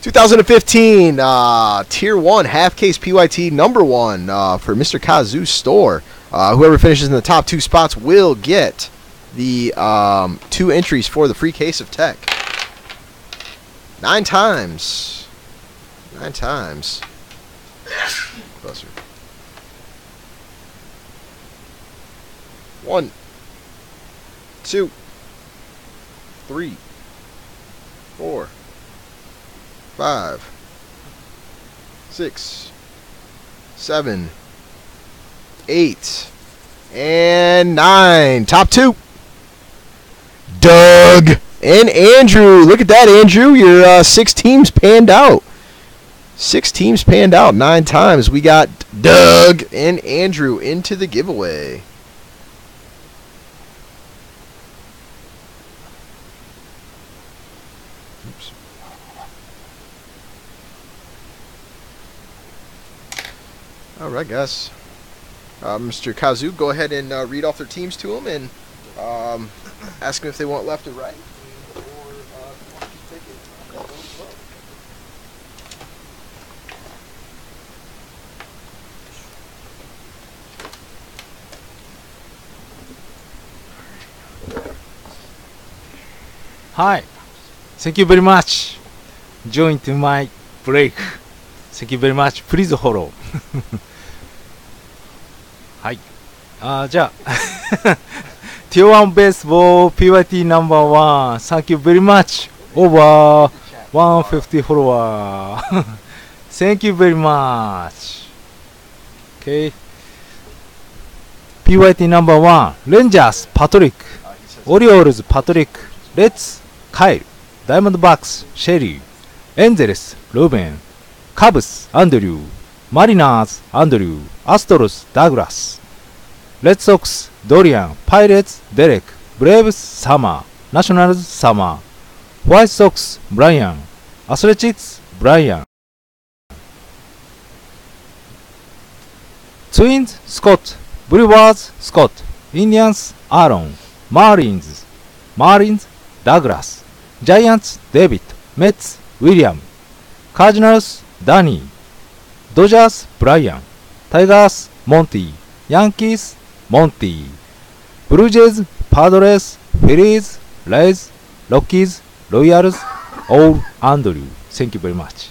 2015 Tier 1 half case PYT number 1 for Mr. Kazu's store. Whoever finishes in the top 2 spots will get the 2 entries for the free case of tech. 9 times. 9 times. Closer. 1, 2, 3, 4, 5, 6, 7, 8, and 9. Top 2. Doug and Andrew. Look at that, Andrew. Your 6 teams panned out. 6 teams panned out 9 times. We got Doug and Andrew into the giveaway. Oops. All right, guys. Mr. Kazu, go ahead and read off their teams to them and ask them if they want left or right. Hi, thank you very much. Join to my break. Thank you very much. Please follow. はい。じゃあ、Tier 1 Baseball PYT number 1. Thank you very much. Over 150 follower. Thank you very much. Okay. PYT number 1. Rangers Patrick. Orioles Patrick. Reds Kyle. Diamondbacks Sherry. Angels Ruben. Cubs Andrew. Mariners Andrew. Astros Douglas. Red Sox Dorian. Pirates Derek. Braves Summer. Nationals Summer. White Sox Brian. Athletics Brian. Twins Scott. Brewers Scott. Indians Aaron. Marlins Douglas. Giants David. Mets William. Cardinals Danny. Dodgers Brian. Tigers Monty. Yankees Monty. Blue Jays Padres Phillies Rays Rockies Royals all Andrew. Thank you very much.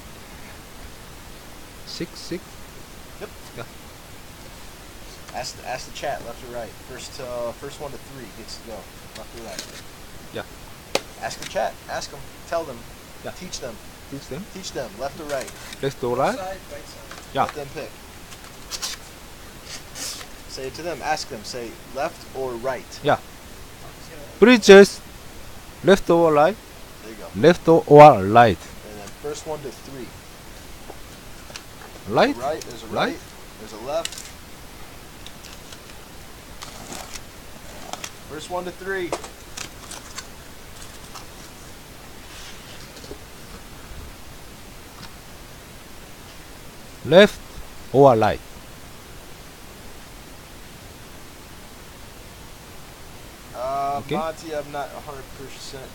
6. Yep. Go. Ask the chat left or right. First 1 to 3 gets to go. Left or right. Yeah. Ask the chat. Ask them. Tell them. Yeah. Teach them. Teach them. Left or right. Left or right? Side, right side. Yeah. Let them pick. Say it to them. Ask them. Say left or right. Yeah. Please just left or right? There you go. Left or right? And then first 1 to 3. Right? Right. There's a right. There's a left. First 1 to 3. Left or right? Okay. Monty, I'm not 100%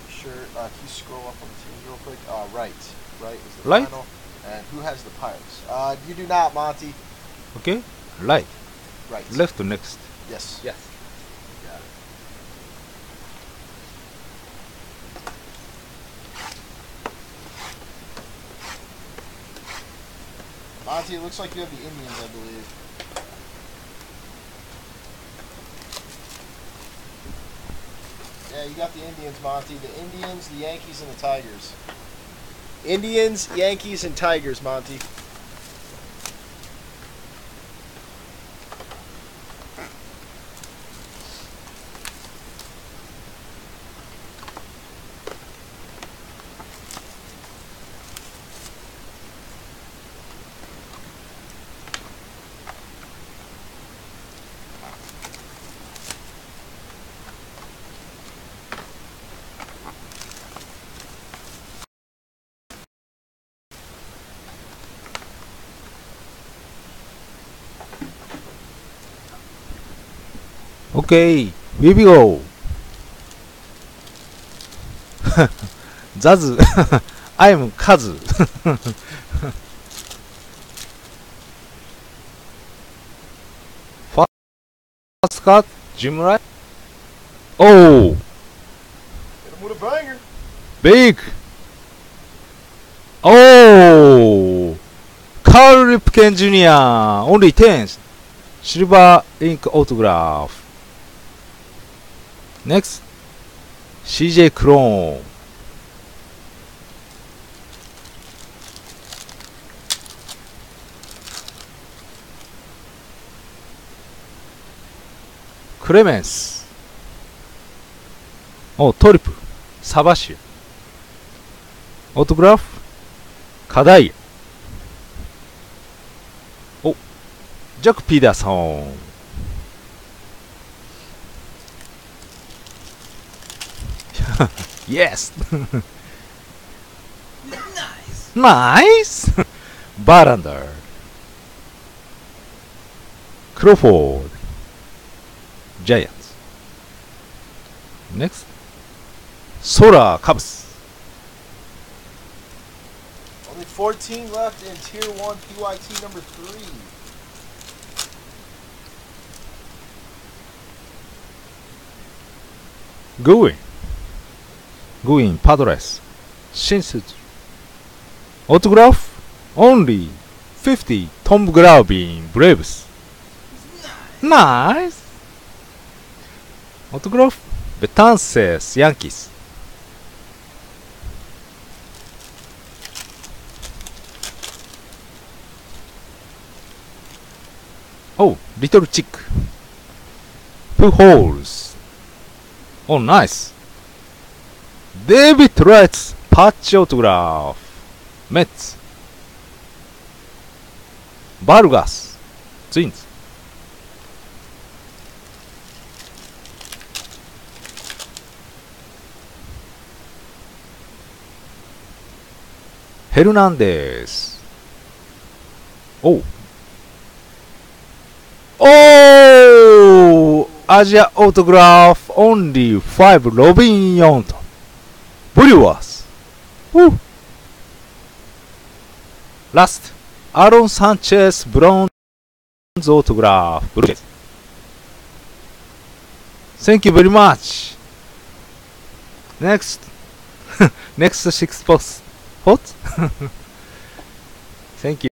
sure. Can you scroll up on the teams real quick? Right. Right is the Right? final. And who has the Pirates? You do not, Monty. Okay. Right. Right. Left next. Yes. Yes. Got it. Monty, it looks like you have the Indians, I believe. Yeah, you got the Indians, Monty. The Indians, the Yankees, and the Tigers. Indians, Yankees, and Tigers, Monty. Okay, here we go. That's I'm Kazu. First card, Jim Wright. Oh, Hit him with a banger. big. Oh, Carl Ripken Jr. Only 10. Silver ink autograph. Next, CJ Chrome. Clemens. Oh, Torip. Sabashi. Autograph. Kadai. Oh, Jack Peterson. Yes. Nice. Barlander. Crawford. Giants. Next. Sora Cubs. Only 14 left in Tier 1 PYT number 3. Going Padres. Shinsuzu. Autograph only 50. Tom Glavine Braves. Nice. Autograph Betances Yankees. Oh, Little Chick. Pujols. Oh, nice. David Wright's patch autograph. Mets. Vargas. Twins. Hernandez. Oh. Oh! Asia autograph only 5. Robin Yonton. Brewers. Woo. Last. Aaron Sanchez bronze autograph. Blue. Thank you very much. Next. Next 6 spots. What? Thank you.